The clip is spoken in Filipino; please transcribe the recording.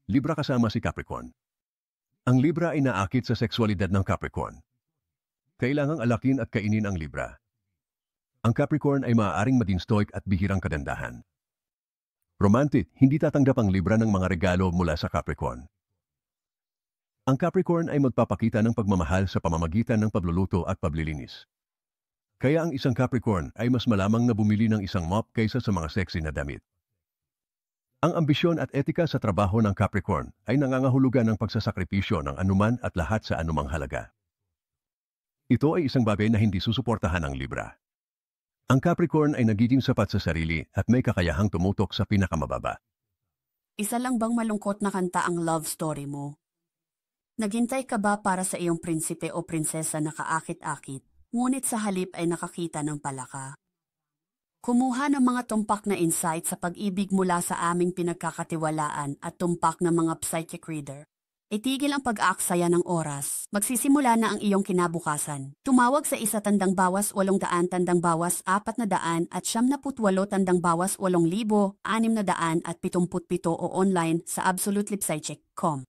Libra kasama si Capricorn. Ang Libra ay naakit sa sexualidad ng Capricorn. Kailangang alakin at kainin ang Libra. Ang Capricorn ay maaaring maging stoic at bihirang kagandahan. Romantic, hindi tatanggap ang Libra ng mga regalo mula sa Capricorn. Ang Capricorn ay magpapakita ng pagmamahal sa pamamagitan ng pagluluto at paglilinis. Kaya ang isang Capricorn ay mas malamang na bumili ng isang mop kaysa sa mga sexy na damit. Ang ambisyon at etika sa trabaho ng Capricorn ay nangangahulugan ng pagsasakripisyo ng anuman at lahat sa anumang halaga. Ito ay isang bagay na hindi susuportahan ng Libra. Ang Capricorn ay nagiging sapat sa sarili at may kakayahang tumutok sa pinakamababa. Isa lang bang malungkot na kanta ang love story mo? Naghintay ka ba para sa iyong prinsipe o prinsesa na kaakit-akit, ngunit sa halip ay nakakita ng palaka? Kumuha ng mga tumpak na insight sa pag-ibig mula sa aming pinagkakatiwalaan at tumpak ng mga psychic reader. Itigil ang pag-aaksaya ng oras. Magsisimula na ang iyong kinabukasan. Tumawag sa 1-800 at 78 877 o online sa absolutelypsychic.com.